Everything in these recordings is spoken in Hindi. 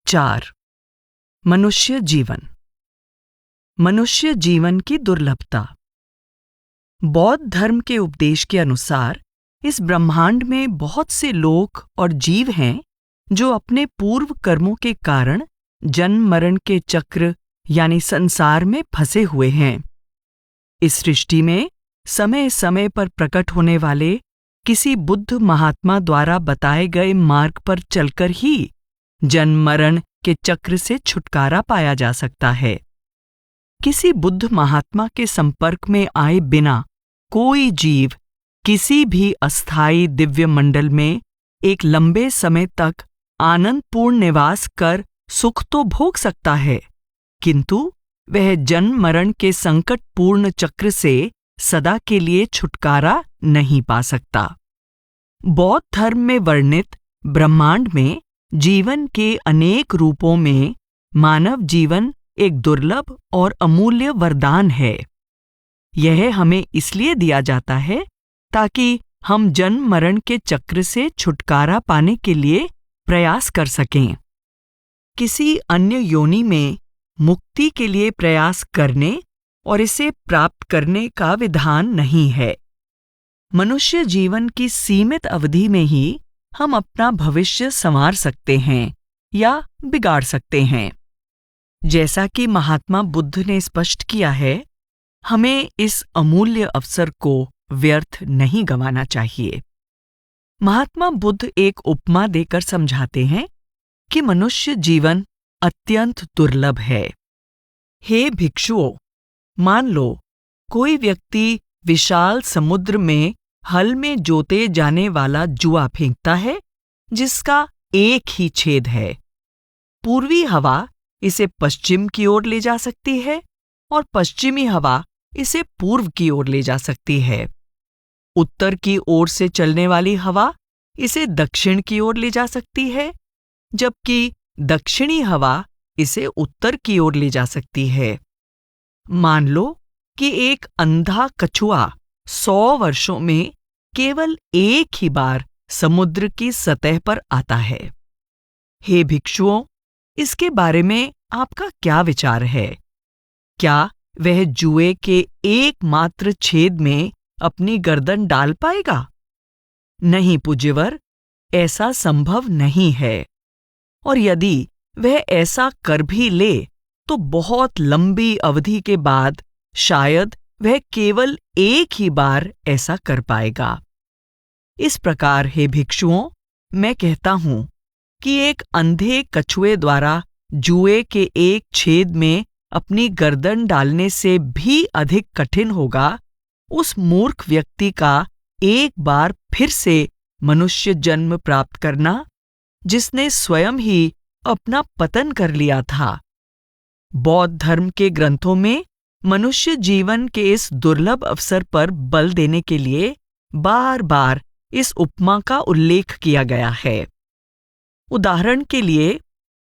4. मनुष्य जीवन। मनुष्य जीवन की दुर्लभता। बौद्ध धर्म के उपदेश के अनुसार इस ब्रह्मांड में बहुत से लोग और जीव हैं जो अपने पूर्व कर्मों के कारण जन्म मरण के चक्र यानी संसार में फंसे हुए हैं। इस सृष्टि में समय समय पर प्रकट होने वाले किसी बुद्ध महात्मा द्वारा बताए गए मार्ग पर चलकर ही जन्म मरण के चक्र से छुटकारा पाया जा सकता है। किसी बुद्ध महात्मा के संपर्क में आए बिना कोई जीव किसी भी अस्थायी दिव्य मंडल में एक लंबे समय तक आनंदपूर्ण निवास कर सुख तो भोग सकता है, किंतु वह जन्म मरण के संकटपूर्ण चक्र से सदा के लिए छुटकारा नहीं पा सकता। बौद्ध धर्म में वर्णित ब्रह्मांड में जीवन के अनेक रूपों में मानव जीवन एक दुर्लभ और अमूल्य वरदान है। यह हमें इसलिए दिया जाता है ताकि हम जन्म मरण के चक्र से छुटकारा पाने के लिए प्रयास कर सकें। किसी अन्य योनि में मुक्ति के लिए प्रयास करने और इसे प्राप्त करने का विधान नहीं है। मनुष्य जीवन की सीमित अवधि में ही हम अपना भविष्य संवार सकते हैं या बिगाड़ सकते हैं। जैसा कि महात्मा बुद्ध ने स्पष्ट किया है, हमें इस अमूल्य अवसर को व्यर्थ नहीं गंवाना चाहिए। महात्मा बुद्ध एक उपमा देकर समझाते हैं कि मनुष्य जीवन अत्यंत दुर्लभ है। हे भिक्षुओं, मान लो कोई व्यक्ति विशाल समुद्र में हल में जोते जाने वाला जुआ फेंकता है जिसका एक ही छेद है। पूर्वी हवा इसे पश्चिम की ओर ले जा सकती है और पश्चिमी हवा इसे पूर्व की ओर ले जा सकती है। उत्तर की ओर से चलने वाली हवा इसे दक्षिण की ओर ले जा सकती है, जबकि दक्षिणी हवा इसे उत्तर की ओर ले जा सकती है। मान लो कि एक अंधा कछुआ 100 वर्षों में केवल एक ही बार समुद्र की सतह पर आता है। हे भिक्षुओं, इसके बारे में आपका क्या विचार है? क्या वह जुए के एकमात्र छेद में अपनी गर्दन डाल पाएगा? नहीं पूज्यवर, ऐसा संभव नहीं है। और यदि वह ऐसा कर भी ले तो बहुत लंबी अवधि के बाद शायद वह केवल एक ही बार ऐसा कर पाएगा। इस प्रकार हे भिक्षुओं, मैं कहता हूं कि एक अंधे कछुए द्वारा जुए के एक छेद में अपनी गर्दन डालने से भी अधिक कठिन होगा उस मूर्ख व्यक्ति का एक बार फिर से मनुष्य जन्म प्राप्त करना जिसने स्वयं ही अपना पतन कर लिया था। बौद्ध धर्म के ग्रंथों में मनुष्य जीवन के इस दुर्लभ अवसर पर बल देने के लिए बार बार इस उपमा का उल्लेख किया गया है। उदाहरण के लिए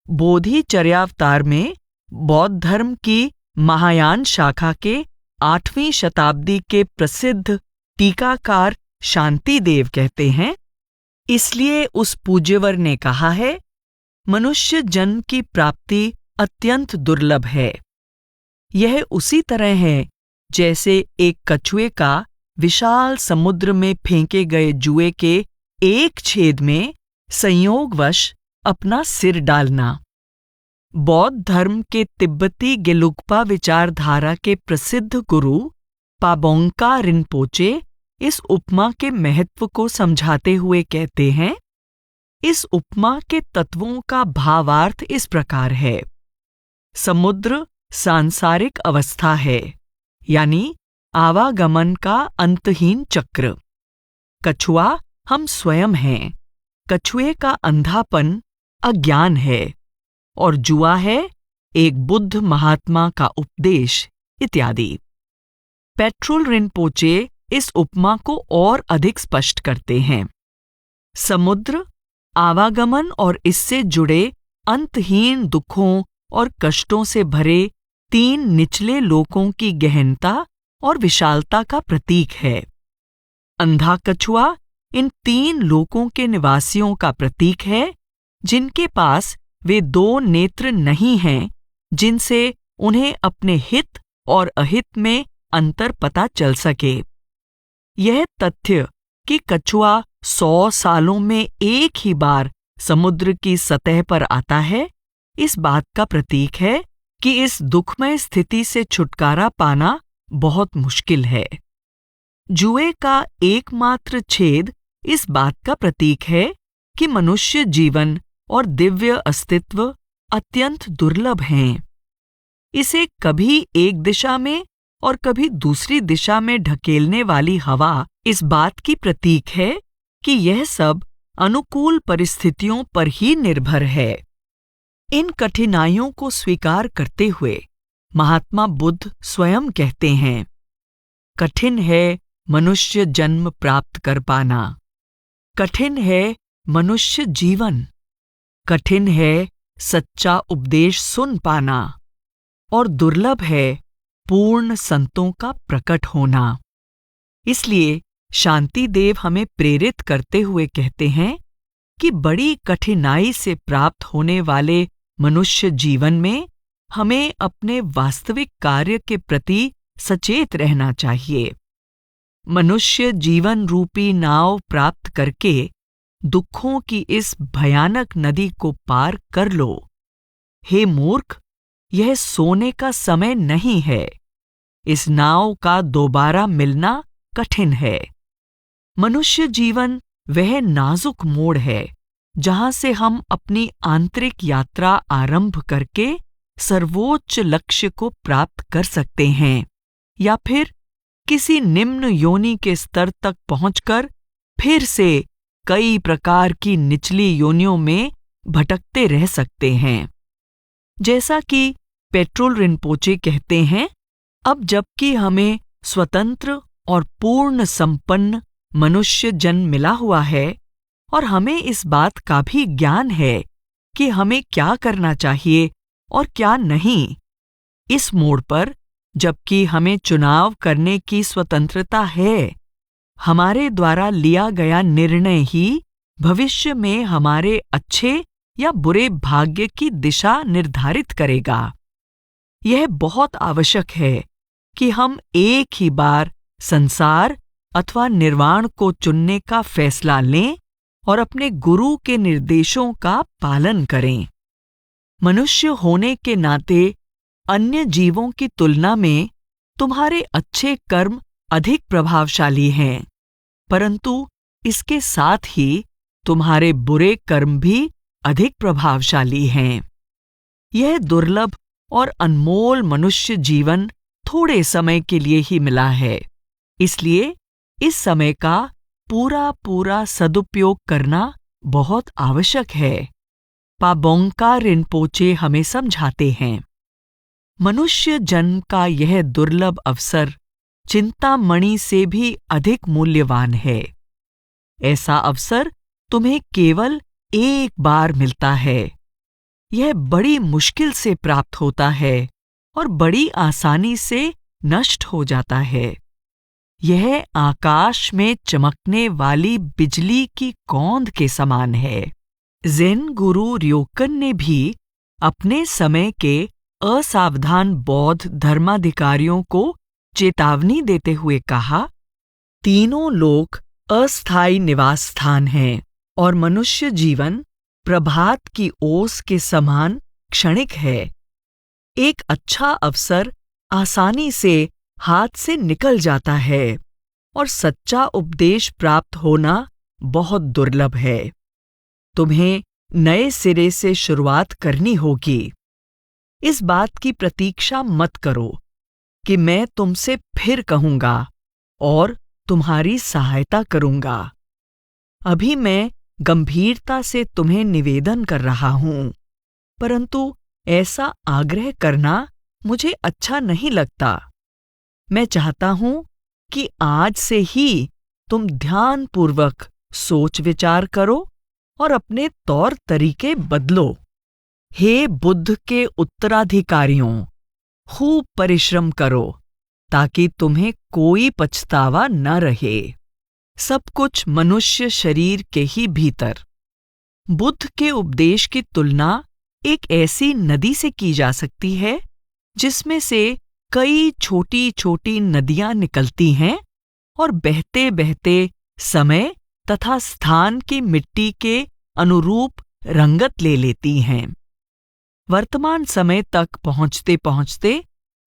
बोधिचर्यावतार में बौद्ध धर्म की महायान शाखा के 8वीं शताब्दी के प्रसिद्ध टीकाकार शांतिदेव कहते हैं, इसलिए उस पूज्यवर ने कहा है, मनुष्य जन्म की प्राप्ति अत्यंत दुर्लभ है। यह उसी तरह है जैसे एक कछुए का विशाल समुद्र में फेंके गए जुए के एक छेद में संयोगवश अपना सिर डालना। बौद्ध धर्म के तिब्बती गेलुग्पा विचारधारा के प्रसिद्ध गुरु पाबोंगका रिनपोचे इस उपमा के महत्व को समझाते हुए कहते हैं, इस उपमा के तत्वों का भावार्थ इस प्रकार है। समुद्र सांसारिक अवस्था है, यानी आवागमन का अंतहीन चक्र। कछुआ हम स्वयं हैं। कछुए का अंधापन अज्ञान है और जुआ है एक बुद्ध महात्मा का उपदेश इत्यादि। पेट्रोल रिनपोचे इस उपमा को और अधिक स्पष्ट करते हैं। समुद्र आवागमन और इससे जुड़े अंतहीन दुखों और कष्टों से भरे 3 निचले लोकों की गहनता और विशालता का प्रतीक है। अंधा कछुआ इन 3 लोकों के निवासियों का प्रतीक है जिनके पास वे दो नेत्र नहीं हैं जिनसे उन्हें अपने हित और अहित में अंतर पता चल सके। यह तथ्य कि कछुआ 100 सालों में एक ही बार समुद्र की सतह पर आता है, इस बात का प्रतीक है कि इस दुखमय स्थिति से छुटकारा पाना बहुत मुश्किल है। जुए का एकमात्र छेद इस बात का प्रतीक है कि मनुष्य जीवन और दिव्य अस्तित्व अत्यंत दुर्लभ हैं। इसे कभी एक दिशा में और कभी दूसरी दिशा में ढकेलने वाली हवा इस बात की प्रतीक है कि यह सब अनुकूल परिस्थितियों पर ही निर्भर है। इन कठिनाइयों को स्वीकार करते हुए महात्मा बुद्ध स्वयं कहते हैं, कठिन है मनुष्य जन्म प्राप्त कर पाना, कठिन है मनुष्य जीवन, कठिन है सच्चा उपदेश सुन पाना और दुर्लभ है पूर्ण संतों का प्रकट होना। इसलिए शांति देव हमें प्रेरित करते हुए कहते हैं कि बड़ी कठिनाई से प्राप्त होने वाले मनुष्य जीवन में हमें अपने वास्तविक कार्य के प्रति सचेत रहना चाहिए। मनुष्य जीवन रूपी नाव प्राप्त करके दुखों की इस भयानक नदी को पार कर लो। हे मूर्ख, यह सोने का समय नहीं है। इस नाव का दोबारा मिलना कठिन है। मनुष्य जीवन वह नाजुक मोड़ है जहां से हम अपनी आंतरिक यात्रा आरंभ करके सर्वोच्च लक्ष्य को प्राप्त कर सकते हैं, या फिर किसी निम्न योनि के स्तर तक पहुंचकर फिर से कई प्रकार की निचली योनियों में भटकते रह सकते हैं। जैसा कि पेट्रोल रिनपोचे कहते हैं, अब जबकि हमें स्वतंत्र और पूर्ण संपन्न मनुष्य जन्म मिला हुआ है और हमें इस बात का भी ज्ञान है कि हमें क्या करना चाहिए और क्या नहीं, इस मोड़ पर जबकि हमें चुनाव करने की स्वतंत्रता है, हमारे द्वारा लिया गया निर्णय ही भविष्य में हमारे अच्छे या बुरे भाग्य की दिशा निर्धारित करेगा। यह बहुत आवश्यक है कि हम एक ही बार संसार अथवा निर्वाण को चुनने का फैसला लें और अपने गुरु के निर्देशों का पालन करें। मनुष्य होने के नाते अन्य जीवों की तुलना में तुम्हारे अच्छे कर्म अधिक प्रभावशाली हैं, परंतु इसके साथ ही तुम्हारे बुरे कर्म भी अधिक प्रभावशाली हैं। यह दुर्लभ और अनमोल मनुष्य जीवन थोड़े समय के लिए ही मिला है, इसलिए इस समय का पूरा सदुपयोग करना बहुत आवश्यक है। पाबोंगका रिनपोचे हमें समझाते हैं, मनुष्य जन्म का यह दुर्लभ अवसर चिंतामणि से भी अधिक मूल्यवान है। ऐसा अवसर तुम्हें केवल एक बार मिलता है। यह बड़ी मुश्किल से प्राप्त होता है और बड़ी आसानी से नष्ट हो जाता है। यह आकाश में चमकने वाली बिजली की कौंध के समान है। ज़ेन गुरु र्योकन ने भी अपने समय के असावधान बौद्ध धर्माधिकारियों को चेतावनी देते हुए कहा, तीनों लोक अस्थायी निवास स्थान हैं और मनुष्य जीवन प्रभात की ओस के समान क्षणिक है। एक अच्छा अवसर आसानी से हाथ से निकल जाता है और सच्चा उपदेश प्राप्त होना बहुत दुर्लभ है। तुम्हें नए सिरे से शुरुआत करनी होगी। इस बात की प्रतीक्षा मत करो कि मैं तुमसे फिर कहूंगा और तुम्हारी सहायता करूंगा। अभी मैं गंभीरता से तुम्हें निवेदन कर रहा हूं, परंतु ऐसा आग्रह करना मुझे अच्छा नहीं लगता। मैं चाहता हूं कि आज से ही तुम ध्यानपूर्वक सोच विचार करो और अपने तौर तरीके बदलो। हे बुद्ध के उत्तराधिकारियों, खूब परिश्रम करो ताकि तुम्हें कोई पछतावा न रहे। सब कुछ मनुष्य शरीर के ही भीतर। बुद्ध के उपदेश की तुलना एक ऐसी नदी से की जा सकती है जिसमें से कई छोटी छोटी नदियां निकलती हैं और बहते बहते समय तथा स्थान की मिट्टी के अनुरूप रंगत ले लेती हैं। वर्तमान समय तक पहुंचते पहुंचते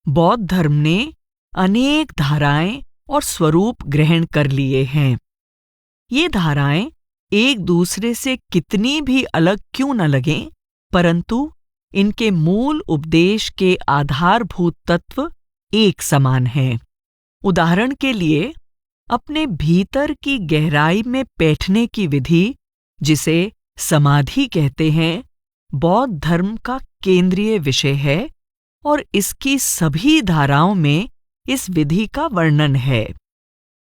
बौद्ध धर्म ने अनेक धाराएं और स्वरूप ग्रहण कर लिए हैं। ये धाराएं एक दूसरे से कितनी भी अलग क्यों न लगें, परंतु इनके मूल उपदेश के आधारभूत तत्व एक समान हैं। उदाहरण के लिए, अपने भीतर की गहराई में बैठने की विधि, जिसे समाधि कहते हैं, बौद्ध धर्म का केंद्रीय विषय है और इसकी सभी धाराओं में इस विधि का वर्णन है।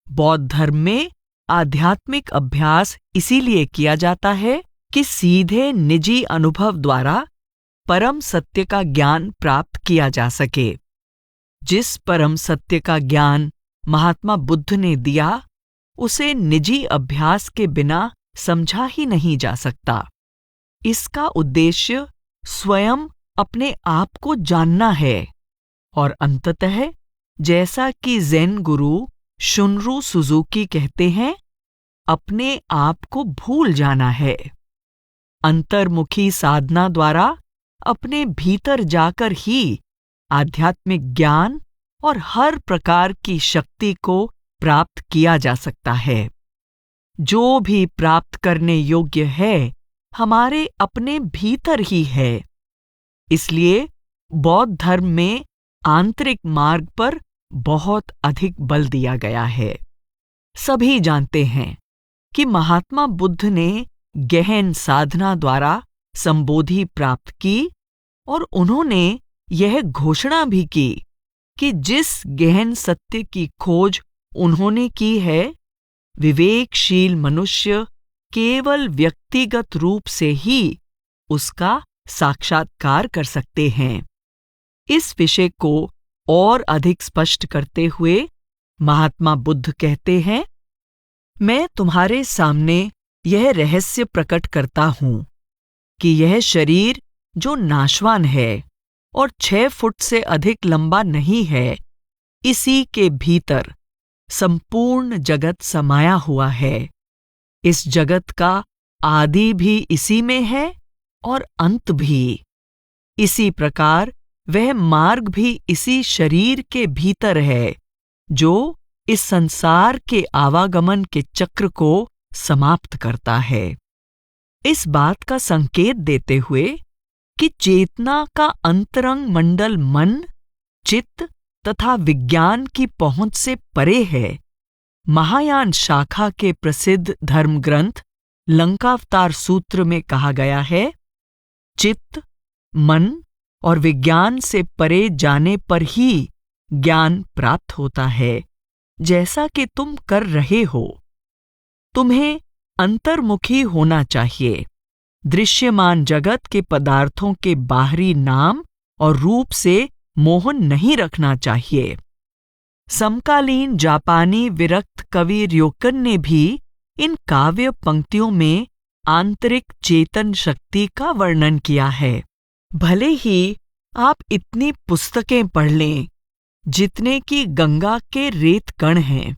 बौद्ध धर्म में आध्यात्मिक अभ्यास इसीलिए किया जाता है कि सीधे निजी अनुभव द्वारा परम सत्य का ज्ञान प्राप्त किया जा सके। जिस परम सत्य का ज्ञान महात्मा बुद्ध ने दिया, उसे निजी अभ्यास के बिना समझा ही नहीं जा सकता। इसका उद्देश्य स्वयं अपने आप को जानना है और अंततः, जैसा कि ज़ेन गुरु शुनरु सुजुकी कहते हैं, अपने आप को भूल जाना है। अंतर्मुखी साधना द्वारा अपने भीतर जाकर ही आध्यात्मिक ज्ञान और हर प्रकार की शक्ति को प्राप्त किया जा सकता है। जो भी प्राप्त करने योग्य है, हमारे अपने भीतर ही है। इसलिए बौद्ध धर्म में आंतरिक मार्ग पर बहुत अधिक बल दिया गया है। सभी जानते हैं कि महात्मा बुद्ध ने गहन साधना द्वारा संबोधि प्राप्त की और उन्होंने यह घोषणा भी की कि जिस गहन सत्य की खोज उन्होंने की है, विवेकशील मनुष्य केवल व्यक्तिगत रूप से ही उसका साक्षात्कार कर सकते हैं। इस विषय को और अधिक स्पष्ट करते हुए महात्मा बुद्ध कहते हैं, मैं तुम्हारे सामने यह रहस्य प्रकट करता हूं कि यह शरीर जो नाशवान है और 6 फुट से अधिक लंबा नहीं है, इसी के भीतर संपूर्ण जगत समाया हुआ है। इस जगत का आदि भी इसी में है और अंत भी। इसी प्रकार वह मार्ग भी इसी शरीर के भीतर है, जो इस संसार के आवागमन के चक्र को समाप्त करता है। इस बात का संकेत देते हुए कि चेतना का अंतरंग मंडल मन, चित्त तथा विज्ञान की पहुंच से परे है, महायान शाखा के प्रसिद्ध धर्म ग्रंथ लंकावतार सूत्र में कहा गया है, चित्त, मन और विज्ञान से परे जाने पर ही ज्ञान प्राप्त होता है, जैसा कि तुम कर रहे हो। तुम्हें अंतर्मुखी होना चाहिए। दृश्यमान जगत के पदार्थों के बाहरी नाम और रूप से मोह नहीं रखना चाहिए। समकालीन जापानी विरक्त कवि र्योकन ने भी इन काव्य पंक्तियों में आंतरिक चेतन शक्ति का वर्णन किया है। भले ही आप इतनी पुस्तकें पढ़ लें जितने कि गंगा के रेत कण हैं,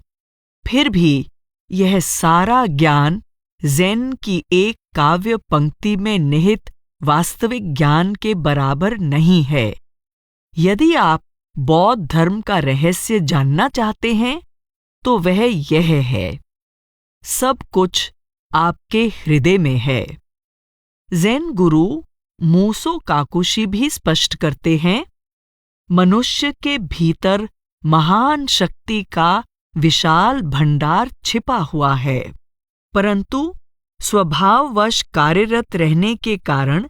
फिर भी यह सारा ज्ञान ज़ेन की एक काव्य पंक्ति में निहित वास्तविक ज्ञान के बराबर नहीं है। यदि आप बौद्ध धर्म का रहस्य जानना चाहते हैं, तो वह यह है, सब कुछ आपके हृदय में है। ज़ेन गुरु मूसो काकुशी भी स्पष्ट करते हैं, मनुष्य के भीतर महान शक्ति का विशाल भंडार छिपा हुआ है, परंतु स्वभाववश कार्यरत रहने के कारण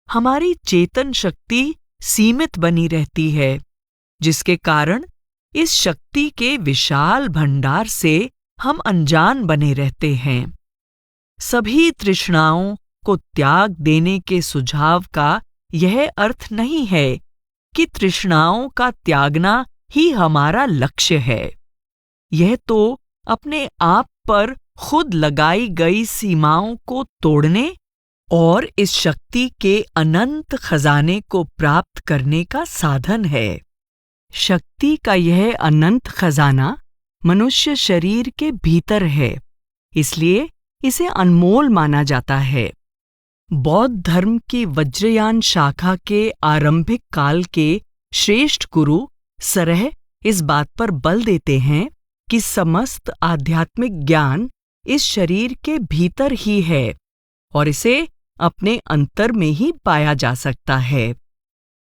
हमारी चेतन शक्ति सीमित बनी रहती है, जिसके कारण इस शक्ति के विशाल भंडार से हम अनजान बने रहते हैं। सभी तृष्णाओं को त्याग देने के सुझाव का यह अर्थ नहीं है कि तृष्णाओं का त्यागना ही हमारा लक्ष्य है। यह तो अपने आप पर खुद लगाई गई सीमाओं को तोड़ने और इस शक्ति के अनंत खजाने को प्राप्त करने का साधन है। शक्ति का यह अनंत खजाना मनुष्य शरीर के भीतर है, इसलिए इसे अनमोल माना जाता है। बौद्ध धर्म की वज्रयान शाखा के आरंभिक काल के श्रेष्ठ गुरु सरह इस बात पर बल देते हैं कि समस्त आध्यात्मिक ज्ञान इस शरीर के भीतर ही है और इसे अपने अंतर में ही पाया जा सकता है।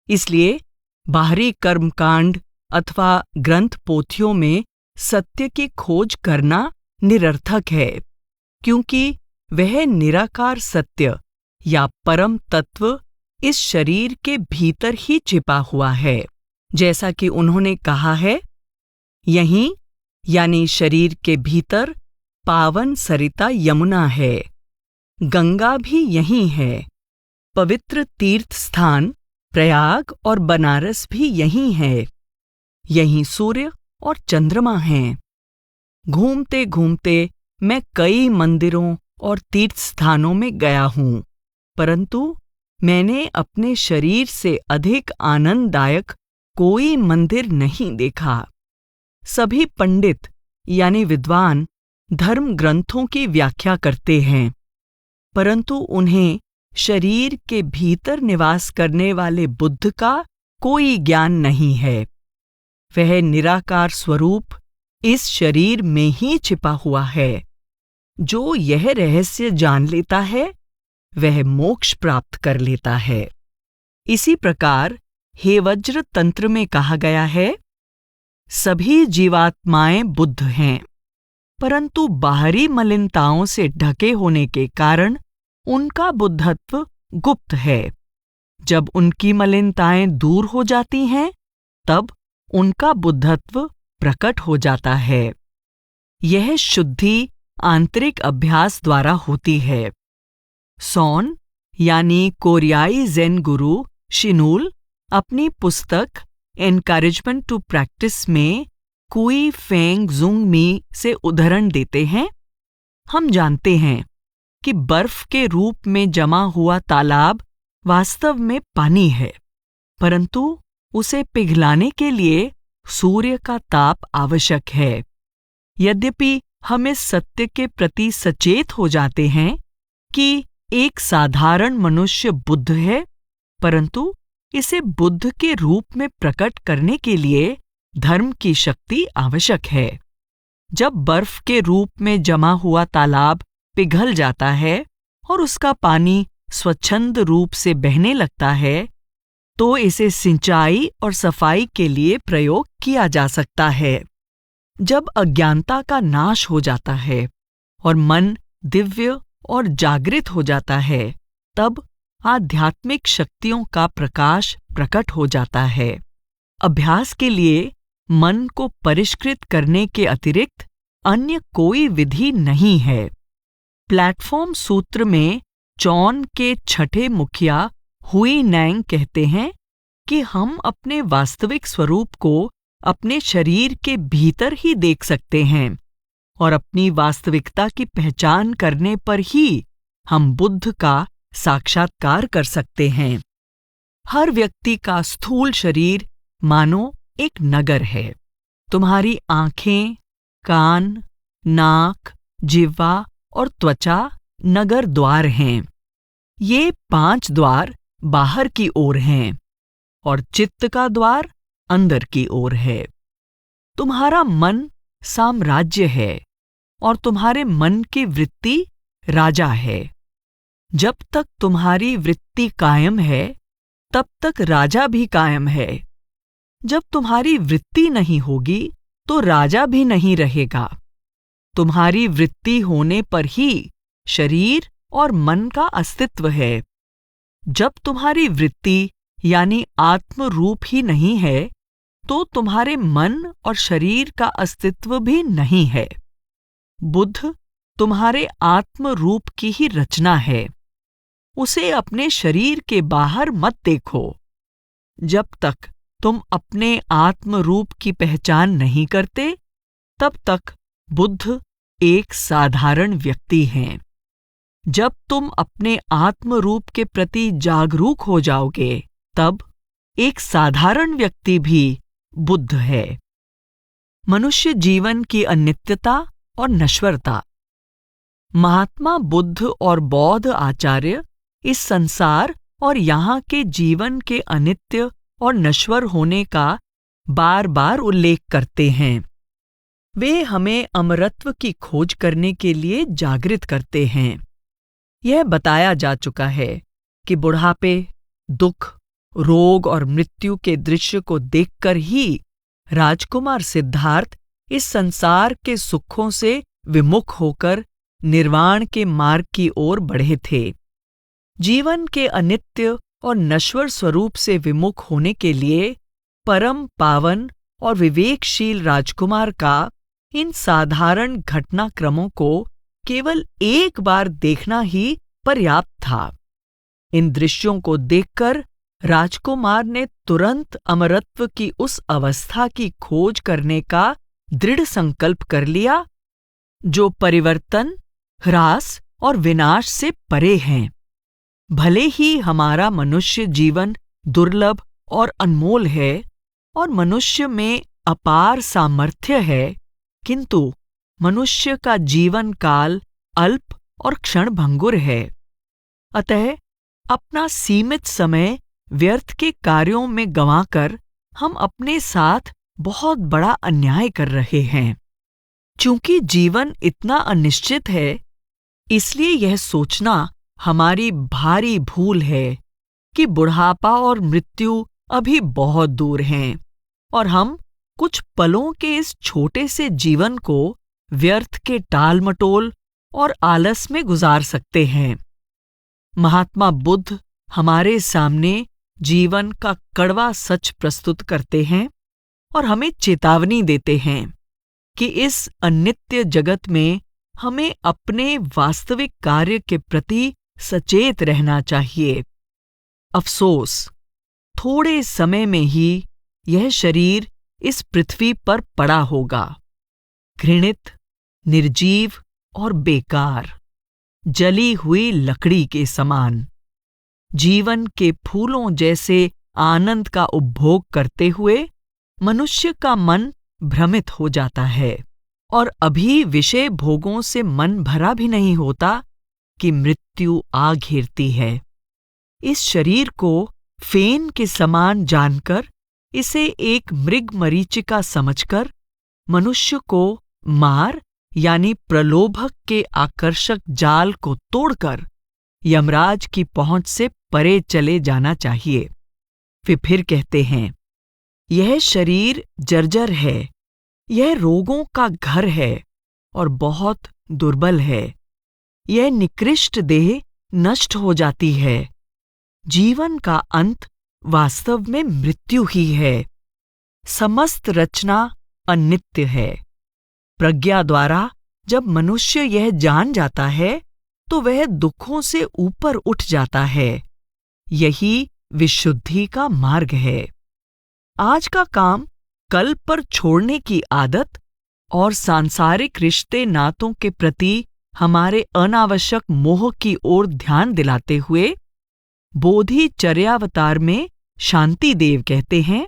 इसलिए बाहरी कर्मकांड अथवा ग्रंथ पोथियों में सत्य की खोज करना निरर्थक है, क्योंकि वह निराकार सत्य या परम तत्व इस शरीर के भीतर ही छिपा हुआ है। जैसा कि उन्होंने कहा है, यहीं यानी शरीर के भीतर पावन सरिता यमुना है, गंगा भी यहीं है, पवित्र तीर्थ स्थान प्रयाग और बनारस भी यहीं है, यहीं सूर्य और चंद्रमा हैं। घूमते घूमते मैं कई मंदिरों और तीर्थ स्थानों में गया हूँ, परंतु मैंने अपने शरीर से अधिक आनंददायक कोई मंदिर नहीं देखा। सभी पंडित यानी विद्वान धर्म ग्रंथों की व्याख्या करते हैं, परंतु उन्हें शरीर के भीतर निवास करने वाले बुद्ध का कोई ज्ञान नहीं है। वह निराकार स्वरूप इस शरीर में ही छिपा हुआ है। जो यह रहस्य जान लेता है वह मोक्ष प्राप्त कर लेता है। इसी प्रकार हे वज्र तंत्र में कहा गया है, सभी जीवात्माएं बुद्ध हैं, परंतु बाहरी मलिनताओं से ढके होने के कारण उनका बुद्धत्व गुप्त है। जब उनकी मलिनताएं दूर हो जाती हैं, तब उनका बुद्धत्व प्रकट हो जाता है। यह शुद्धि आंतरिक अभ्यास द्वारा होती है। सॉन यानी कोरियाई ज़ेन गुरु शिनूल अपनी पुस्तक एनकरेजमेंट टू प्रैक्टिस में कुई फेंग जुंग मी से उदाहरण देते हैं। हम जानते हैं कि बर्फ के रूप में जमा हुआ तालाब वास्तव में पानी है, परंतु उसे पिघलाने के लिए सूर्य का ताप आवश्यक है। यद्यपि हम इस सत्य के प्रति सचेत हो जाते हैं कि एक साधारण मनुष्य बुद्ध है, परंतु इसे बुद्ध के रूप में प्रकट करने के लिए धर्म की शक्ति आवश्यक है। जब बर्फ के रूप में जमा हुआ तालाब पिघल जाता है और उसका पानी स्वच्छंद रूप से बहने लगता है, तो इसे सिंचाई और सफाई के लिए प्रयोग किया जा सकता है। जब अज्ञानता का नाश हो जाता है और मन दिव्य और जागृत हो जाता है, तब आध्यात्मिक शक्तियों का प्रकाश प्रकट हो जाता है। अभ्यास के लिए मन को परिष्कृत करने के अतिरिक्त अन्य कोई विधि नहीं है। प्लेटफॉर्म सूत्र में चौन के छठे मुखिया हुई नैंग कहते हैं कि हम अपने वास्तविक स्वरूप को अपने शरीर के भीतर ही देख सकते हैं और अपनी वास्तविकता की पहचान करने पर ही हम बुद्ध का साक्षात्कार कर सकते हैं। हर व्यक्ति का स्थूल शरीर मानो एक नगर है। तुम्हारी आंखें, कान, नाक, जिह्वा और त्वचा नगर द्वार हैं। ये 5 द्वार बाहर की ओर हैं और चित्त का द्वार अंदर की ओर है। तुम्हारा मन साम्राज्य है और तुम्हारे मन की वृत्ति राजा है। जब तक तुम्हारी वृत्ति कायम है, तब तक राजा भी कायम है। जब तुम्हारी वृत्ति नहीं होगी, तो राजा भी नहीं रहेगा। तुम्हारी वृत्ति होने पर ही शरीर और मन का अस्तित्व है। जब तुम्हारी वृत्ति यानी आत्म रूप ही नहीं है, तो तुम्हारे मन और शरीर का अस्तित्व भी नहीं है। बुद्ध तुम्हारे आत्म रूप की ही रचना है। उसे अपने शरीर के बाहर मत देखो। जब तक तुम अपने आत्म रूप की पहचान नहीं करते, तब तक बुद्ध एक साधारण व्यक्ति हैं। जब तुम अपने आत्म रूप के प्रति जागरूक हो जाओगे, तब एक साधारण व्यक्ति भी बुद्ध है। मनुष्य जीवन की अनित्यता और नश्वरता। महात्मा बुद्ध और बौद्ध आचार्य इस संसार और यहाँ के जीवन के अनित्य और नश्वर होने का बार बार उल्लेख करते हैं। वे हमें अमरत्व की खोज करने के लिए जागृत करते हैं। यह बताया जा चुका है कि बुढ़ापे, दुख, रोग और मृत्यु के दृश्य को देखकर ही राजकुमार सिद्धार्थ इस संसार के सुखों से विमुख होकर निर्वाण के मार्ग की ओर बढ़े थे। जीवन के अनित्य और नश्वर स्वरूप से विमुख होने के लिए परम पावन और विवेकशील राजकुमार का इन साधारण घटनाक्रमों को केवल एक बार देखना ही पर्याप्त था। इन दृश्यों को देखकर राजकुमार ने तुरंत अमरत्व की उस अवस्था की खोज करने का दृढ़ संकल्प कर लिया जो परिवर्तन, ह्रास और विनाश से परे हैं। भले ही हमारा मनुष्य जीवन दुर्लभ और अनमोल है और मनुष्य में अपार सामर्थ्य है, किंतु मनुष्य का जीवन काल अल्प और क्षणभंगुर है। अतः अपना सीमित समय व्यर्थ के कार्यों में गंवाकर हम अपने साथ बहुत बड़ा अन्याय कर रहे हैं। चूंकि जीवन इतना अनिश्चित है, इसलिए यह सोचना हमारी भारी भूल है कि बुढ़ापा और मृत्यु अभी बहुत दूर हैं और हम कुछ पलों के इस छोटे से जीवन को व्यर्थ के टाल-मटोल और आलस में गुजार सकते हैं। महात्मा बुद्ध हमारे सामने जीवन का कड़वा सच प्रस्तुत करते हैं और हमें चेतावनी देते हैं कि इस अनित्य जगत में हमें अपने वास्तविक कार्य के प्रति सचेत रहना चाहिए। अफसोस, थोड़े समय में ही यह शरीर इस पृथ्वी पर पड़ा होगा, घृणित, निर्जीव और बेकार, जली हुई लकड़ी के समान। जीवन के फूलों जैसे आनंद का उपभोग करते हुए मनुष्य का मन भ्रमित हो जाता है और अभी विषय भोगों से मन भरा भी नहीं होता कि मृत्यु आ घेरती है। इस शरीर को फेन के समान जानकर, इसे एक मृग मरीचिका समझकर मनुष्य को मार यानी प्रलोभक के आकर्षक जाल को तोड़कर यमराज की पहुंच से परे चले जाना चाहिए। वे फिर कहते हैं, यह शरीर जर्जर है, यह रोगों का घर है और बहुत दुर्बल है। यह निकृष्ट देह नष्ट हो जाती है। जीवन का अंत वास्तव में मृत्यु ही है। समस्त रचना अनित्य है। प्रज्ञा द्वारा जब मनुष्य यह जान जाता है तो वह दुखों से ऊपर उठ जाता है। यही विशुद्धि का मार्ग है। आज का काम कल पर छोड़ने की आदत और सांसारिक रिश्ते नातों के प्रति हमारे अनावश्यक मोह की ओर ध्यान दिलाते हुए बोधि चर्यावतार में शांति देव कहते हैं,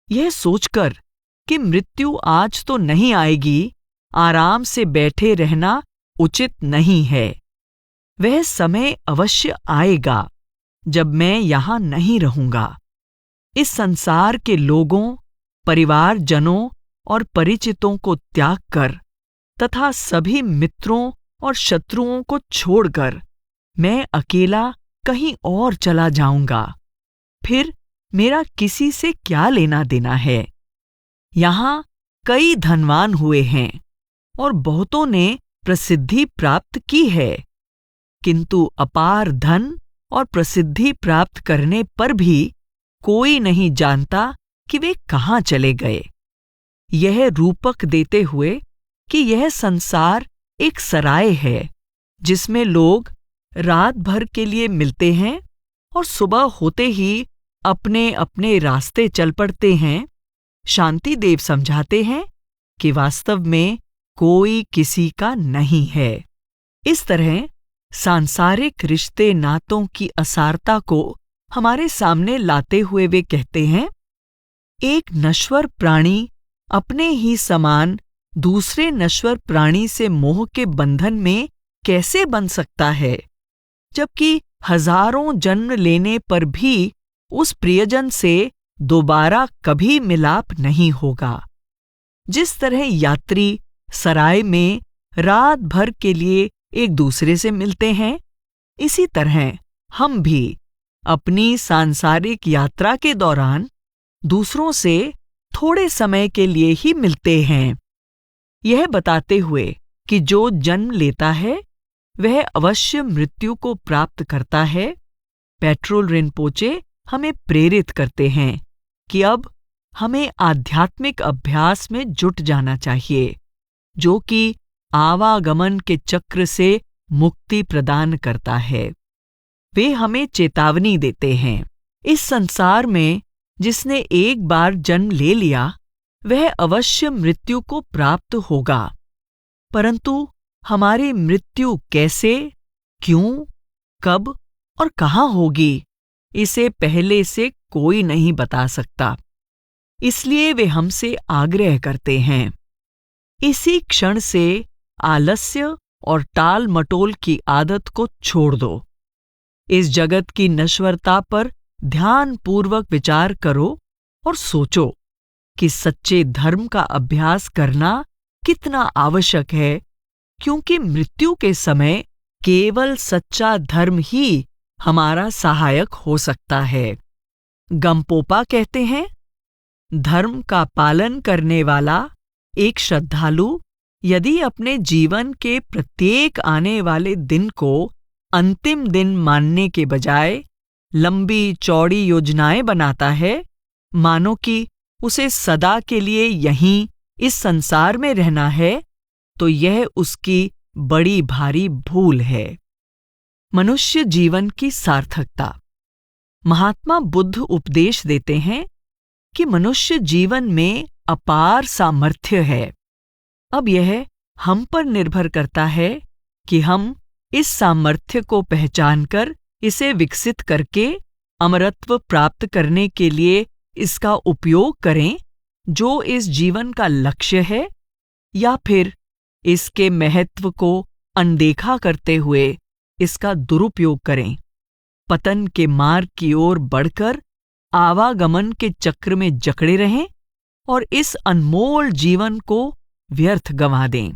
यह सोचकर कि मृत्यु आज तो नहीं आएगी, आराम से बैठे रहना उचित नहीं है। वह समय अवश्य आएगा जब मैं यहां नहीं रहूंगा। इस संसार के लोगों, परिवारजनों और परिचितों को त्याग कर तथा सभी मित्रों और शत्रुओं को छोड़कर मैं अकेला कहीं और चला जाऊंगा। फिर मेरा किसी से क्या लेना देना है। यहां कई धनवान हुए हैं और बहुतों ने प्रसिद्धि प्राप्त की है, किंतु अपार धन और प्रसिद्धि प्राप्त करने पर भी कोई नहीं जानता कि वे कहाँ चले गए। यह रूपक देते हुए कि यह संसार एक सराय है जिसमें लोग रात भर के लिए मिलते हैं और सुबह होते ही अपने अपने रास्ते चल पड़ते हैं, शांति देव समझाते हैं कि वास्तव में कोई किसी का नहीं है। इस तरह सांसारिक रिश्ते नातों की असारता को हमारे सामने लाते हुए वे कहते हैं, एक नश्वर प्राणी अपने ही समान दूसरे नश्वर प्राणी से मोह के बंधन में कैसे बन सकता है, जबकि हजारों जन्म लेने पर भी उस प्रियजन से दोबारा कभी मिलाप नहीं होगा। जिस तरह यात्री सराय में रात भर के लिए एक दूसरे से मिलते हैं, इसी तरह हम भी अपनी सांसारिक यात्रा के दौरान दूसरों से थोड़े समय के लिए ही मिलते हैं, यह बताते हुए कि जो जन्म लेता है वह अवश्य मृत्यु को प्राप्त करता है। पेट्रोल रिनपोचे हमें प्रेरित करते हैं कि अब हमें आध्यात्मिक अभ्यास में जुट जाना चाहिए, जो कि आवागमन के चक्र से मुक्ति प्रदान करता है। वे हमें चेतावनी देते हैं, इस संसार में जिसने एक बार जन्म ले लिया वह अवश्य मृत्यु को प्राप्त होगा, परंतु हमारी मृत्यु कैसे, क्यों, कब और कहाँ होगी, इसे पहले से कोई नहीं बता सकता। इसलिए वे हमसे आग्रह करते हैं, इसी क्षण से आलस्य और टाल मटोल की आदत को छोड़ दो। इस जगत की नश्वरता पर ध्यानपूर्वक विचार करो और सोचो कि सच्चे धर्म का अभ्यास करना कितना आवश्यक है, क्योंकि मृत्यु के समय केवल सच्चा धर्म ही हमारा सहायक हो सकता है। गंपोपा कहते हैं, धर्म का पालन करने वाला एक श्रद्धालु यदि अपने जीवन के प्रत्येक आने वाले दिन को अंतिम दिन मानने के बजाय लंबी चौड़ी योजनाएं बनाता है, मानो कि उसे सदा के लिए यहीं इस संसार में रहना है, तो यह उसकी बड़ी भारी भूल है। मनुष्य जीवन की सार्थकता। महात्मा बुद्ध उपदेश देते हैं कि मनुष्य जीवन में अपार सामर्थ्य है। अब यह हम पर निर्भर करता है कि हम इस सामर्थ्य को पहचानकर इसे विकसित करके अमरत्व प्राप्त करने के लिए इसका उपयोग करें, जो इस जीवन का लक्ष्य है, या फिर इसके महत्व को अनदेखा करते हुए इसका दुरुपयोग करें, पतन के मार्ग की ओर बढ़कर आवागमन के चक्र में जकड़े रहें और इस अनमोल जीवन को व्यर्थ गंवा दें।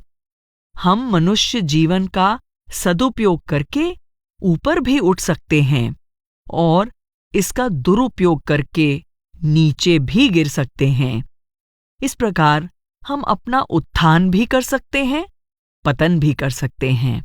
हम मनुष्य जीवन का सदुपयोग करके ऊपर भी उठ सकते हैं और इसका दुरुपयोग करके नीचे भी गिर सकते हैं। इस प्रकार हम अपना उत्थान भी कर सकते हैं, पतन भी कर सकते हैं।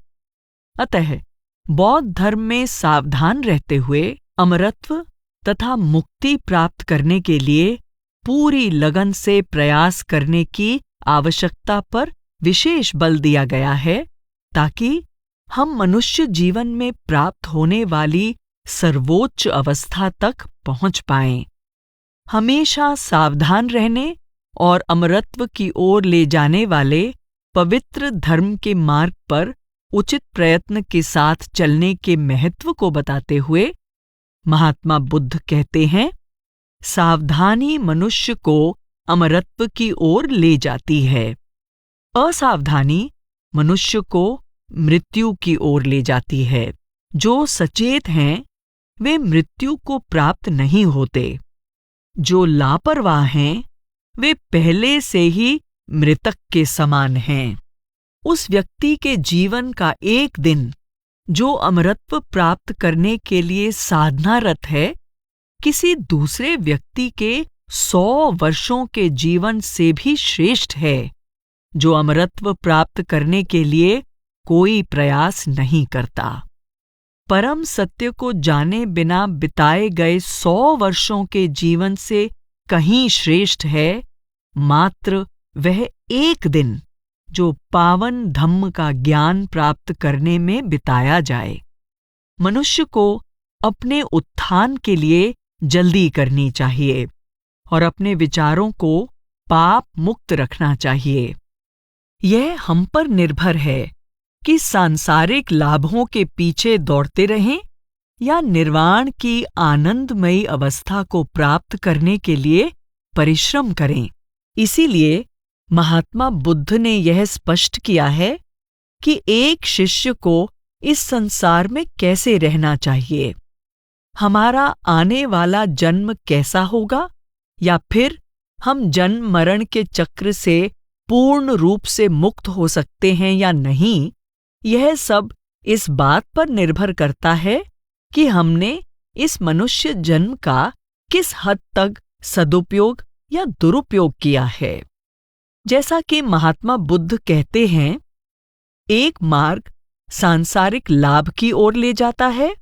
अतः बौद्ध धर्म में सावधान रहते हुए अमरत्व तथा मुक्ति प्राप्त करने के लिए पूरी लगन से प्रयास करने की आवश्यकता पर विशेष बल दिया गया है, ताकि हम मनुष्य जीवन में प्राप्त होने वाली सर्वोच्च अवस्था तक पहुंच पाएं। हमेशा सावधान रहने और अमरत्व की ओर ले जाने वाले पवित्र धर्म के मार्ग पर उचित प्रयत्न के साथ चलने के महत्व को बताते हुए महात्मा बुद्ध कहते हैं, सावधानी मनुष्य को अमरत्व की ओर ले जाती है, असावधानी मनुष्य को मृत्यु की ओर ले जाती है। जो सचेत हैं वे मृत्यु को प्राप्त नहीं होते, जो लापरवाह हैं वे पहले से ही मृतक के समान हैं। उस व्यक्ति के जीवन का एक दिन जो अमरत्व प्राप्त करने के लिए साधनारत है, किसी दूसरे व्यक्ति के 100 वर्षों के जीवन से भी श्रेष्ठ है, जो अमरत्व प्राप्त करने के लिए कोई प्रयास नहीं करता। परम सत्य को जाने बिना बिताए गए 100 वर्षों के जीवन से कहीं श्रेष्ठ है मात्र वह एक दिन जो पावन धम्म का ज्ञान प्राप्त करने में बिताया जाए। मनुष्य को अपने उत्थान के लिए जल्दी करनी चाहिए और अपने विचारों को पाप मुक्त रखना चाहिए। यह हम पर निर्भर है कि सांसारिक लाभों के पीछे दौड़ते रहें या निर्वाण की आनंदमयी अवस्था को प्राप्त करने के लिए परिश्रम करें। इसीलिए महात्मा बुद्ध ने यह स्पष्ट किया है कि एक शिष्य को इस संसार में कैसे रहना चाहिए, हमारा आने वाला जन्म कैसा होगा, या फिर हम जन्म मरण के चक्र से पूर्ण रूप से मुक्त हो सकते हैं या नहीं, यह सब इस बात पर निर्भर करता है कि हमने इस मनुष्य जन्म का किस हद तक सदुपयोग या दुरुपयोग किया है। जैसा कि महात्मा बुद्ध कहते हैं, एक मार्ग सांसारिक लाभ की ओर ले जाता है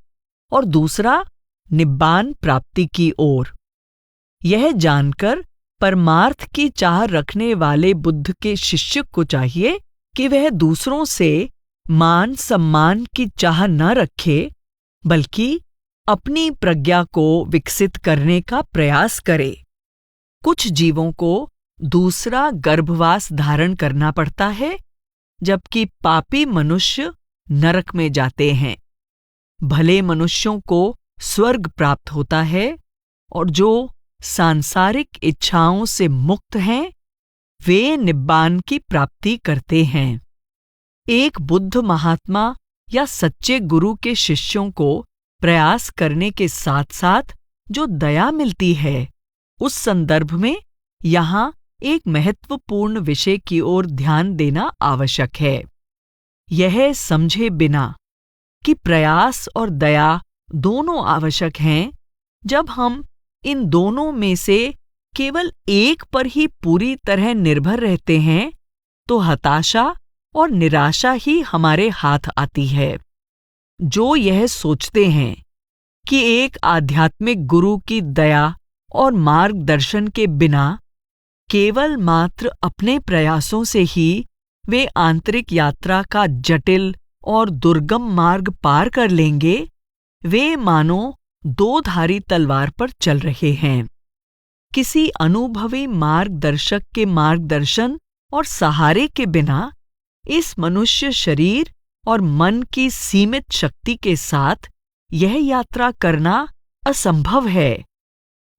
और दूसरा निब्बान प्राप्ति की ओर। यह जानकर परमार्थ की चाह रखने वाले बुद्ध के शिष्य को चाहिए कि वह दूसरों से मान सम्मान की चाह न रखे, बल्कि अपनी प्रज्ञा को विकसित करने का प्रयास करे। कुछ जीवों को दूसरा गर्भवास धारण करना पड़ता है, जबकि पापी मनुष्य नरक में जाते हैं। भले मनुष्यों को स्वर्ग प्राप्त होता है और जो सांसारिक इच्छाओं से मुक्त हैं, वे निब्बान की प्राप्ति करते हैं। एक बुद्ध महात्मा या सच्चे गुरु के शिष्यों को प्रयास करने के साथ साथ जो दया मिलती है, उस संदर्भ में यहाँ एक महत्वपूर्ण विषय की ओर ध्यान देना आवश्यक है। यह समझे बिना कि प्रयास और दया दोनों आवश्यक हैं, जब हम इन दोनों में से केवल एक पर ही पूरी तरह निर्भर रहते हैं, तो हताशा और निराशा ही हमारे हाथ आती है। जो यह सोचते हैं कि एक आध्यात्मिक गुरु की दया और मार्गदर्शन के बिना केवल मात्र अपने प्रयासों से ही वे आंतरिक यात्रा का जटिल और दुर्गम मार्ग पार कर लेंगे, वे मानो दो धारी तलवार पर चल रहे हैं। किसी अनुभवी मार्गदर्शक के मार्गदर्शन और सहारे के बिना इस मनुष्य शरीर और मन की सीमित शक्ति के साथ यह यात्रा करना असंभव है।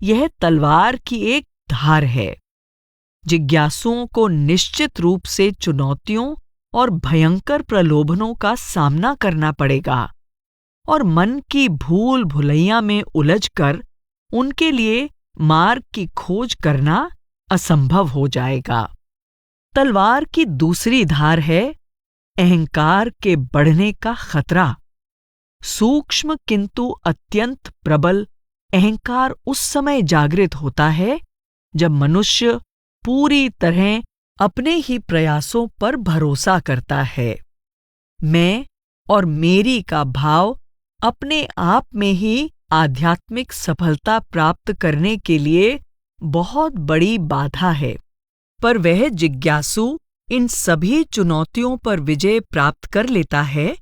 यह तलवार की एक धार है। जिज्ञासुओं को निश्चित रूप से चुनौतियों और भयंकर प्रलोभनों का सामना करना पड़ेगा और मन की भूल भुलैया में उलझकर उनके लिए मार्ग की खोज करना असंभव हो जाएगा। तलवार की दूसरी धार है अहंकार के बढ़ने का खतरा। सूक्ष्म किंतु अत्यंत प्रबल अहंकार उस समय जागृत होता है जब मनुष्य पूरी तरह अपने ही प्रयासों पर भरोसा करता है। मैं और मेरी का भाव अपने आप में ही आध्यात्मिक सफलता प्राप्त करने के लिए बहुत बड़ी बाधा है, पर वह जिज्ञासु इन सभी चुनौतियों पर विजय प्राप्त कर लेता है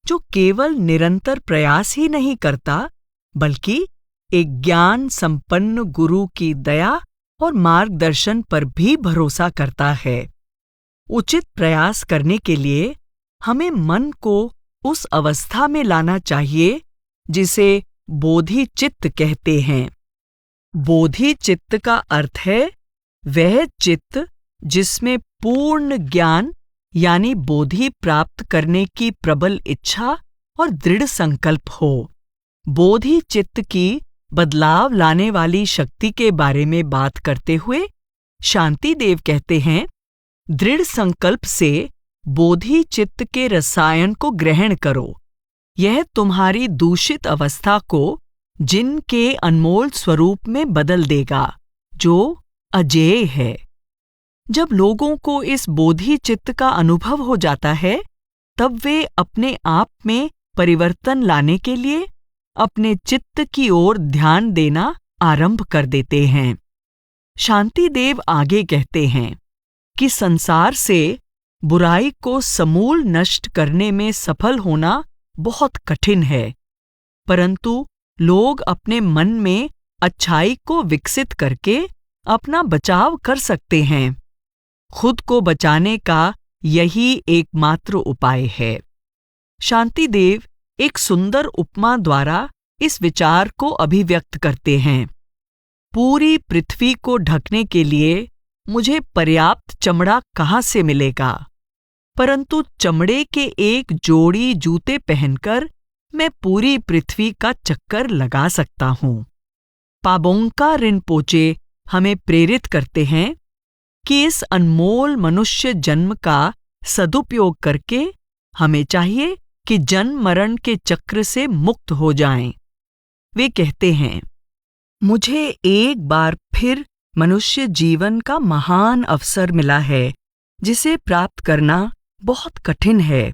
जो केवल निरंतर प्रयास ही नहीं करता, बल्कि एक ज्ञान संपन्न गुरु की दया और मार्गदर्शन पर भी भरोसा करता है। उचित प्रयास करने के लिए हमें मन को उस अवस्था में लाना चाहिए जिसे बोधि चित्त कहते हैं। बोधि चित्त का अर्थ है वह चित्त जिसमें पूर्ण ज्ञान यानी बोधि प्राप्त करने की प्रबल इच्छा और दृढ़ संकल्प हो। बोधि चित्त की बदलाव लाने वाली शक्ति के बारे में बात करते हुए शांति देव कहते हैं, दृढ़ संकल्प से बोधि चित्त के रसायन को ग्रहण करो। यह तुम्हारी दूषित अवस्था को जिन के अनमोल स्वरूप में बदल देगा जो अजेय है। जब लोगों को इस बोधि चित्त का अनुभव हो जाता है, तब वे अपने आप में परिवर्तन लाने के लिए अपने चित्त की ओर ध्यान देना आरंभ कर देते हैं। शांति देव आगे कहते हैं कि संसार से बुराई को समूल नष्ट करने में सफल होना बहुत कठिन है, परंतु लोग अपने मन में अच्छाई को विकसित करके अपना बचाव कर सकते हैं। खुद को बचाने का यही एकमात्र उपाय है। शांतिदेव एक सुंदर उपमा द्वारा इस विचार को अभिव्यक्त करते हैं। पूरी पृथ्वी को ढकने के लिए मुझे पर्याप्त चमड़ा कहाँ से मिलेगा, परंतु चमड़े के एक जोड़ी जूते पहनकर मैं पूरी पृथ्वी का चक्कर लगा सकता हूँ। पाबोंगका रिनपोचे हमें प्रेरित करते हैं कि इस अनमोल मनुष्य जन्म का सदुपयोग करके हमें चाहिए कि जन्म मरण के चक्र से मुक्त हो जाएं। वे कहते हैं, मुझे एक बार फिर मनुष्य जीवन का महान अवसर मिला है जिसे प्राप्त करना बहुत कठिन है